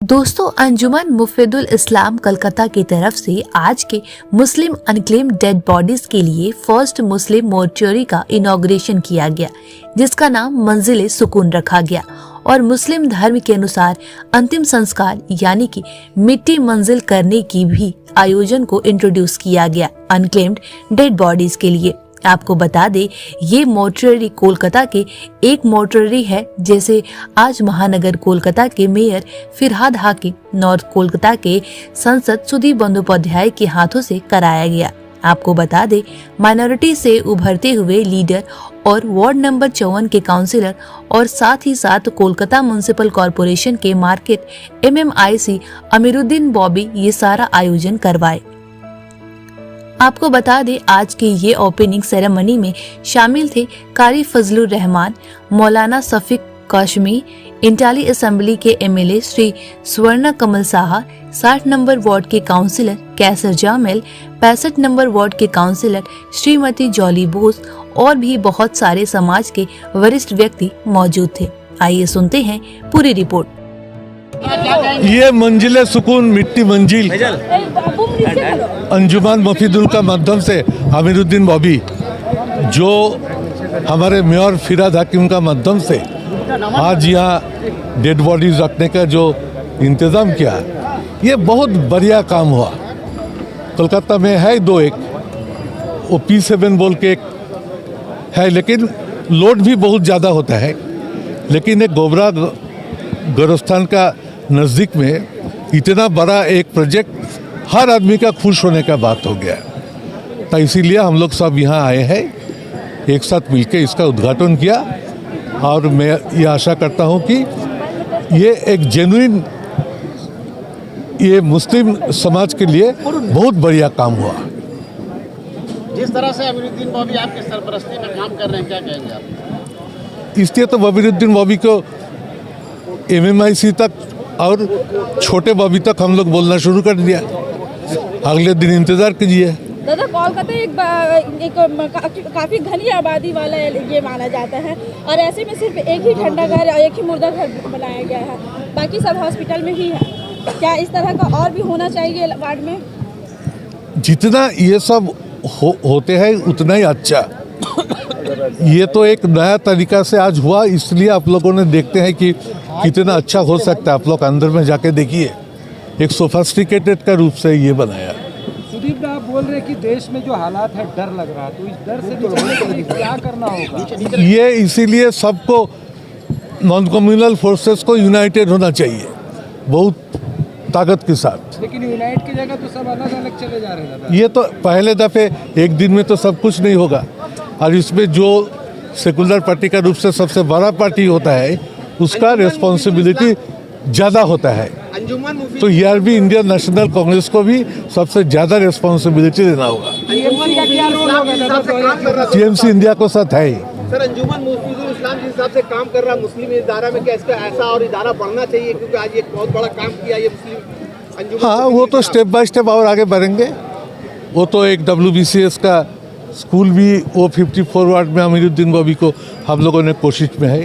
दोस्तों, अंजुमन मुफीदुल इस्लाम कलकत्ता की तरफ से आज के मुस्लिम अनक्लेम्ड डेड बॉडीज के लिए फर्स्ट मुस्लिम मोर्चरी का इनॉग्रेशन किया गया, जिसका नाम मंजिल सुकून रखा गया और मुस्लिम धर्म के अनुसार अंतिम संस्कार यानी कि मिट्टी मंजिल करने की भी आयोजन को इंट्रोड्यूस किया गया अनक्लेम्ड डेड बॉडीज के लिए। आपको बता दे, ये मोर्चरी कोलकाता के एक मोर्चरी है, जैसे आज महानगर कोलकाता के मेयर फिरहाद हाकिम, नॉर्थ कोलकाता के सांसद सुदीप बंदोपाध्याय के हाथों से कराया गया। आपको बता दे, माइनॉरिटी से उभरते हुए लीडर और वार्ड नंबर 54 के काउंसिलर और साथ ही साथ कोलकाता म्युनिसिपल कॉरपोरेशन के मार्केट MMIC अमीरुद्दीन बॉबी ये सारा आयोजन करवाए। आपको बता दें, आज के ये ओपनिंग सेरेमनी में शामिल थे कारी फजलुर रहमान, मौलाना सफीक काशमी, इंटाली असेंबली के MLA श्री स्वर्ण कमल साहा, 60 नंबर वार्ड के काउंसिलर कैसर जामिल, 65 नंबर वार्ड के काउंसिलर श्रीमती जॉली बोस और भी बहुत सारे समाज के वरिष्ठ व्यक्ति मौजूद थे। आइए सुनते हैं पूरी रिपोर्ट। ये मंजिल सुकून मिट्टी मंजिल अंजुमन मुफीदुल का माध्यम से अमीरुद्दीन बॉबी, जो हमारे मेयर फिरहाद हाकिम का माध्यम से आज यहाँ डेड बॉडीज रखने का जो इंतज़ाम किया, ये बहुत बढ़िया काम हुआ। कोलकाता में है दो, एक वो P7 बोल के एक है, लेकिन लोड भी बहुत ज़्यादा होता है। लेकिन एक गोबरा गोरस्तान का नज़दीक में इतना बड़ा एक प्रोजेक्ट हर आदमी का खुश होने का बात हो गया, तो इसीलिए हम लोग सब यहाँ आए हैं, एक साथ मिलकर इसका उद्घाटन किया। और मैं ये आशा करता हूँ कि ये एक जेन्युइन, ये मुस्लिम समाज के लिए बहुत बढ़िया काम हुआ। जिस तरह से अमीरुद्दीन बॉबी आपकी सरपरस्ती में काम कर रहे हैं, क्या कहेंगे आप? इसलिए तो अमीरुद्दीन बॉबी को MMIC तक और छोटे बॉबी तक हम लोग बोलना शुरू कर दिया। अगले दिन इंतजार कीजिए। दादा, कोलकाता एक काफ़ी घनी आबादी वाला ये माना जाता है और ऐसे में सिर्फ एक ही ठंडा घर, एक ही मुर्दा घर बनाया गया है, बाकी सब हॉस्पिटल में ही है। क्या इस तरह का और भी होना चाहिए वार्ड में? जितना ये सब होते हैं उतना ही अच्छा। ये तो एक नया तरीका से आज हुआ, इसलिए आप लोगों ने देखते हैं कि कितना अच्छा हो सकता है। आप लोग अंदर में जाके देखिए, एक सोफिस्टिकेटेड का रूप से ये बनाया। सुदीप, आप बोल रहे हैं कि देश में जो हालात है डर लग रहा है, तो इस डर से निकलने के लिए क्या करना होगा? ये इसीलिए सबको, नॉन कम्युनल फोर्सेस को यूनाइटेड होना चाहिए बहुत ताकत के साथ। लेकिन यूनाइट की जगह तो सब अलग अलग चले जा रहे हैं। ये तो पहले दफे एक दिन में तो सब कुछ नहीं होगा, और इसमें जो सेकुलर पार्टी का रूप से सबसे बड़ा पार्टी होता है उसका रिस्पॉन्सिबिलिटी ज़्यादा होता है। तो यार भी इंडियन नेशनल कांग्रेस को भी सबसे ज़्यादा रिस्पॉन्सिबिलिटी देना होगा। TMC इंडिया को साथ है। सर, अंजुमन मुफीदुल इस्लाम जिस हिसाब से काम कर रहा है मुस्लिम इदारा में, क्या इसका ऐसा और इदारा बढ़ना चाहिए? क्योंकि आज एक बहुत बड़ा काम किया ये मुस्लिम अंजुमन। हाँ, वो तो स्टेप बाय स्टेप और आगे बढ़ेंगे। वो तो एक WBCS का स्कूल भी वो 54 वार्ड में अमीरुद्दीन बॉबी को हम लोगों ने कोशिश में है।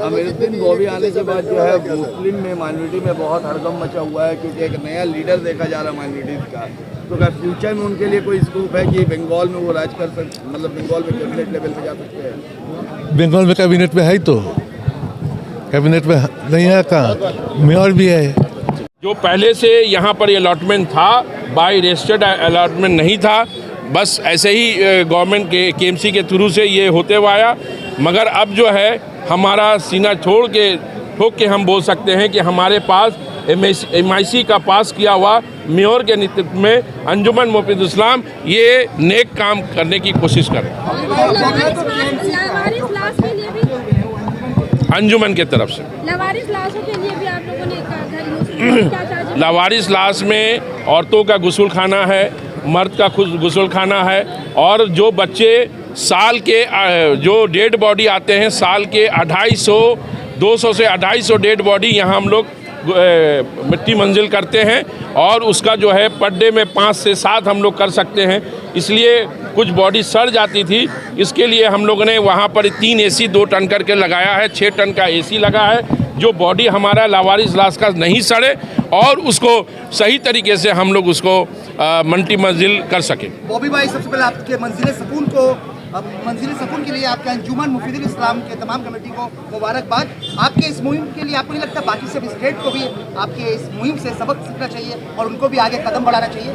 अमीरुद्दीन बॉबी आने के बाद जो है मुस्लिम में, माइनॉरिटी में बहुत हड़कंप मचा हुआ है, क्योंकि एक नया लीडर देखा जा रहा है माइनॉरिटीज़ का। तो क्या फ्यूचर में उनके लिए कोई स्कोप है कि बंगाल में वो राज कर सकते, मतलब बंगाल में कैबिनेट लेवल पे जा सकते हैं? बंगाल में कैबिनेट में है, तो कैबिनेट में नहीं है, कहाँ मेयर भी है। जो पहले से यहाँ पर अलॉटमेंट था, बाय रजिस्टर्ड अलॉटमेंट नहीं था, बस ऐसे ही गवर्नमेंट के KMC के थ्रू से ये होते हुआ आया। मगर अब जो है हमारा सीना ठोक के हम बोल सकते हैं कि हमारे पास MIC का पास किया हुआ मेयर के नेतृत्व में अंजुमन मुफीदुल इस्लाम ये नेक काम करने की कोशिश कर रहे हैं अंजुमन के तरफ से। लवारिस लाश में औरतों का गुस्ल खाना है, मर्द का गुस्ल खाना है, और जो बच्चे साल के जो डेड बॉडी आते हैं, साल के 200 से 250 डेड बॉडी यहाँ हम लोग मिट्टी मंजिल करते हैं, और उसका जो है पर डे में 5 से 7 हम लोग कर सकते हैं। इसलिए कुछ बॉडी सड़ जाती थी। इसके लिए हम लोगों ने वहाँ पर 3 AC 2 टन करके लगाया है, 6 टन का AC लगा है, जो बॉडी हमारा लावारिस लाश का नहीं सड़े और उसको सही तरीके से हम लोग उसको मल्टी मंजिल कर सकें। बॉबी भाई, सबसे पहले आपके मंजिल सुकून के लिए आपके अंजुमन मुफीदुल इस्लाम के तमाम कमेटी को मुबारकबाद। आपके इस मुहिम के लिए आपको नहीं लगता बाकी सब स्टेट को भी आपके इस मुहिम से सबक सीखना चाहिए और उनको भी आगे कदम बढ़ाना चाहिए?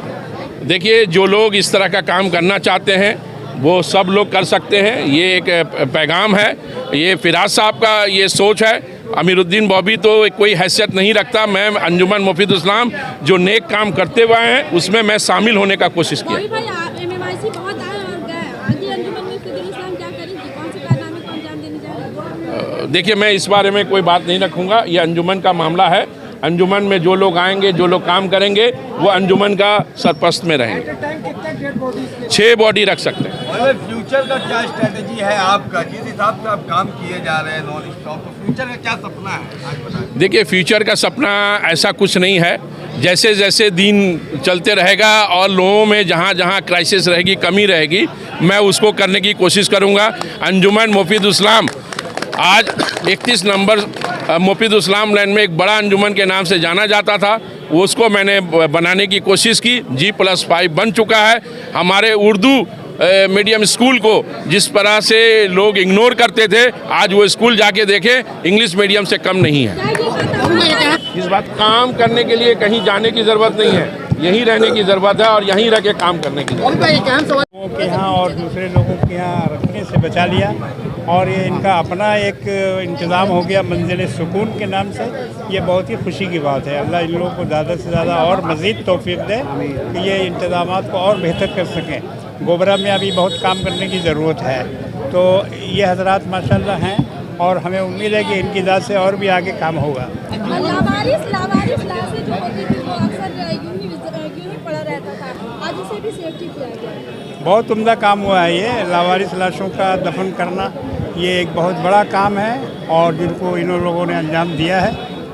देखिए, जो लोग इस तरह का काम करना चाहते हैं वो सब लोग कर सकते हैं। ये एक पैगाम है, ये फिराज साहब का ये सोच है। अमीरुद्दीन बॉबी तो कोई हैसियत नहीं रखता। मैं अंजुमन मुफीदुल इस्लाम जो नेक काम करते हुए हैं उसमें मैं शामिल होने का कोशिश किया। देखिए, मैं इस बारे में कोई बात नहीं रखूँगा। ये अंजुमन का मामला है। अंजुमन में जो लोग आएंगे, जो लोग काम करेंगे, वो अंजुमन का सरपरस्त में रहेंगे। 6 बॉडी रख सकते हैं। और फ्यूचर का क्या स्ट्रेटेजी है आपका? जिस हिसाब से आप काम किए जा रहे हैं नॉन स्टॉप, तो फ्यूचर का क्या सपना है आज बताएं? देखिए, फ्यूचर का सपना ऐसा कुछ नहीं है। जैसे जैसे दिन चलते रहेगा और लोगों में जहाँ जहाँ क्राइसिस रहेगी, कमी रहेगी, मैं उसको करने की कोशिश करूँगा। अंजुमन मुफीदुल इस्लाम आज 31 नंबर मुफीदुल इस्लाम लैंड में एक बड़ा अंजुमन के नाम से जाना जाता था, उसको मैंने बनाने की कोशिश की। G+5 बन चुका है। हमारे उर्दू मीडियम स्कूल को जिस तरह से लोग इग्नोर करते थे, आज वो स्कूल जाके देखें, इंग्लिश मीडियम से कम नहीं है। इस बात काम करने के लिए कहीं जाने की ज़रूरत नहीं है, यहीं रहने की ज़रूरत है और यहीं रह के काम करने की ज़रूरत है। लोगों के यहाँ और दूसरे लोगों के यहाँ रखने से बचा लिया और ये इनका अपना एक इंतज़ाम हो गया मंजिल सुकून के नाम से। ये बहुत ही खुशी की बात है। अल्लाह इन लोगों को ज़्यादा से ज़्यादा और मज़ीद तौफीक दे कि ये इंतज़ामात को और बेहतर कर सकें। गोबरा में अभी बहुत काम करने की ज़रूरत है। तो ये हज़रात माशाल्लाह हैं और हमें उम्मीद है कि इनकी ज़ात से और भी आगे काम होगा। लावारिस लाशें जो होती थी वो अक्सर यूं ही पड़ा रहता था, आज इसे भी सेफ्टी किया गया। बहुत उम्दा काम हुआ है ये लावारिस लाशों का दफन करना। ये एक बहुत बड़ा काम है और जिनको इन लोगों ने अंजाम दिया है,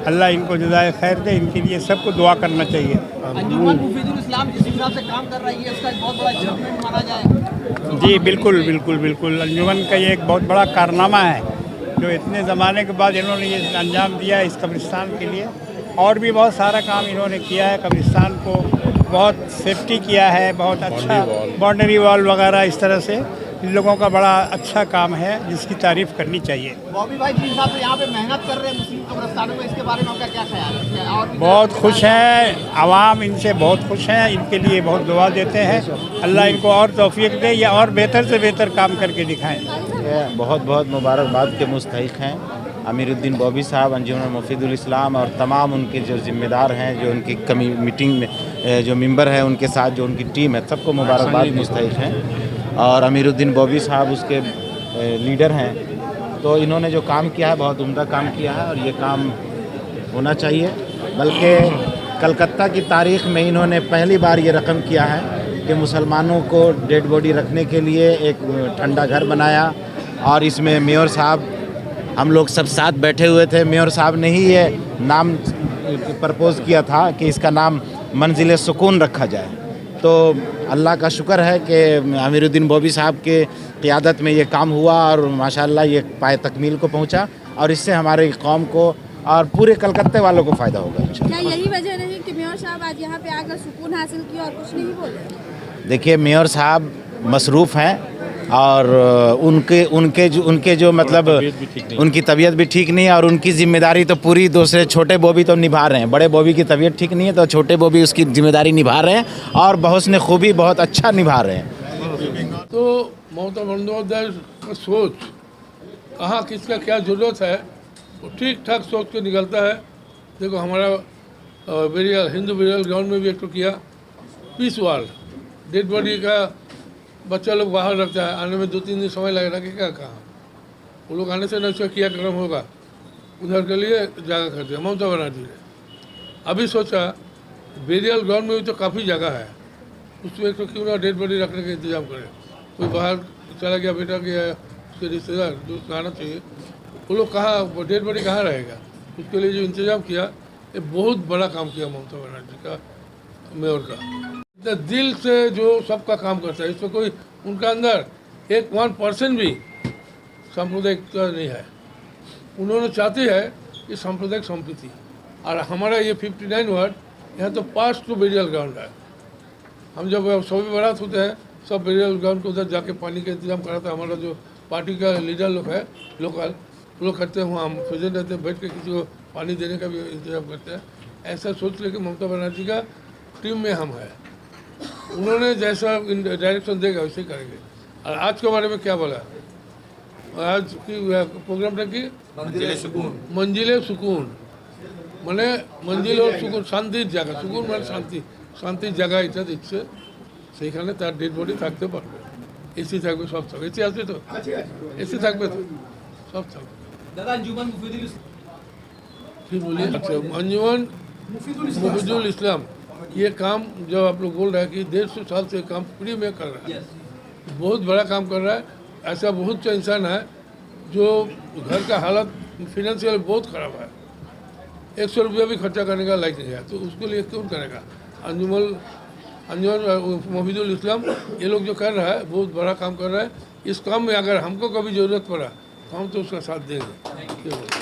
अल्लाह इनको जज़ाए खैर दे। इनके लिए सबको दुआ करना चाहिए। अंजुमन मुफीदुल इस्लाम जिस हिसाब से काम कर रही है उसका एक बहुत बड़ा अचीवमेंट माना जाए। जी बिल्कुल बिल्कुल बिल्कुल। अंजुमन का ये एक बहुत बड़ा कारनामा है जो इतने ज़माने के बाद इन्होंने ये अंजाम दिया इस कब्रिस्तान के लिए। और भी बहुत सारा काम इन्होंने किया है, कब्रिस्तान को बहुत सेफ्टी किया है, बहुत अच्छा बाउंड्री वॉल वगैरह, इस तरह से इन लोगों का बड़ा अच्छा काम है जिसकी तारीफ़ करनी चाहिए। बॉबी भाई, जिस हिसाब से यहाँ पे मेहनत कर रहे हैं मुस्लिम कब्रिस्तानों में, इसके बारे में आपका क्या ख्याल है? और बहुत खुश हैं, आवाम इनसे बहुत खुश हैं, इनके लिए बहुत दुआ देते हैं। अल्लाह इनको और तौफीक दे या और बेहतर से बेहतर काम करके दिखाएं। बहुत बहुत मुबारकबाद के मुस्तहिक हैं अमीरुद्दीन बॉबी साहब, अंजुमन मुफीदुल इस्लाम और तमाम उनके जो ज़िम्मेदार हैं, जो उनकी मीटिंग में जो मेंबर हैं, उनके साथ जो उनकी टीम है, सबको मुबारकबाद मुस्तहिक हैं। और अमीरुद्दीन बॉबी साहब उसके लीडर हैं। तो इन्होंने जो काम किया है बहुत उम्दा काम किया है और ये काम होना चाहिए। बल्कि कलकत्ता की तारीख़ में इन्होंने पहली बार ये रकम किया है कि मुसलमानों को डेड बॉडी रखने के लिए एक ठंडा घर बनाया और इसमें मेयर साहब, हम लोग सब साथ बैठे हुए थे। मेयर साहब ने ही ये नाम प्रपोज़ किया था कि इसका नाम मंजिल सुकून रखा जाए। तो अल्लाह का शुक्र है कि अमीरुद्दीन बॉबी साहब के क़ियादत में ये काम हुआ और माशाल्लाह ये पाए तकमील को पहुंचा और इससे हमारे कौम को और पूरे कलकत्ते वालों को फ़ायदा होगा। क्या यही वजह रही कि मेयर साहब आज यहाँ पे आकर सुकून हासिल किया और कुछ नहीं बोले? देखिए, मेयर साहब मसरूफ़ हैं और उनके जो मतलब उनकी तबीयत भी ठीक नहीं है और उनकी ज़िम्मेदारी तो पूरी दूसरे छोटे बॉबी तो निभा रहे हैं। बड़े बॉबी की तबीयत ठीक नहीं है तो छोटे बॉबी उसकी ज़िम्मेदारी निभा रहे हैं और बहुस्न खूबी बहुत अच्छा निभा रहे हैं। तो ममता बंदोबस्तर का सोच कहाँ किसका क्या ज़रूरत है वो ठीक ठाक सोच के निकलता है। देखो, हमारा हिंदू बेरियल ग्राउंड में भी एक तो किया पीस वाल, डेड बॉडी का बच्चा लोग बाहर रखता है, आने में 2-3 दिन समय लगेगा कि क्या कहाँ वो लोग आने से न उसका क्या क्रम होगा, उधर के लिए जगह करते हैं। ममता बनर्जी ने अभी सोचा बेरियल ग्राउंड में भी तो काफ़ी जगह है, उसमें तो क्यों ना डेड बॉडी रखने का इंतजाम करें। कोई बाहर चला गया बेटा गया, उसके रिश्तेदार दोस्त आना चाहिए, वो लोग कहाँ डेड बॉडी कहाँ रहेगा, उसके लिए जो इंतज़ाम किया ये बहुत बड़ा काम किया ममता बनर्जी का, मेयर का। तो दिल से जो सबका काम करता है, इसमें कोई उनका अंदर 1% भी सांप्रदायिकता नहीं है। उन्होंने चाहते हैं कि सांप्रदायिक संप्रीति। और हमारा ये 59 वार्ड यहाँ तो पास टू बेरियल ग्राउंड है। हम जब सभी बारात होते हैं सब बेरियल ग्राउंड को उधर जाके पानी का इंतजाम कराता है। हमारा जो पार्टी का लीडर लोग है लोकल, वो लोग करते हैं, वहाँ हम प्रेजेंट रहते हैं, बैठ के किसी को पानी देने का भी इंतजाम करते हैं। ऐसा सोच लेके ममता बनर्जी का टीम में हम हैं। उन्होंने जैसा डायरेक्शन देगा वैसे ही करेंगे। और आज के बारे में क्या बोला, आज की प्रोग्राम था कि मंजिले सुकून মানে মঞ্জিল ও সুকুন, শান্তির জায়গা। সুকুন মানে শান্তি, শান্তির জায়গা এটা দিচ্ছে। সেইখানে তার ডেড বডি থাকতে পারবে, এসি থাকবে, সব থাকবে। এসি আসবে তো, এসি থাকবে তো, সব থাকবে। फिर बोलिए। अच्छा, अंजुमन मुफीदुल इस्लाम ये काम जो आप लोग बोल रहे हैं कि 150 साल से काम फ्री में कर रहा है, बहुत बड़ा काम कर रहा है। ऐसा बहुत से इंसान है जो घर का हालत फिनेंशियल बहुत ख़राब है, 100 रुपया भी खर्चा करने का लायक नहीं है, तो उसके लिए क्यों करेगा। अंजुमन मुफीदुल इस्लाम ये लोग जो कर रहा है बहुत बड़ा काम कर रहा है। इस काम में अगर हमको कभी ज़रूरत पड़ा तो हम तो उसका साथ देंगे।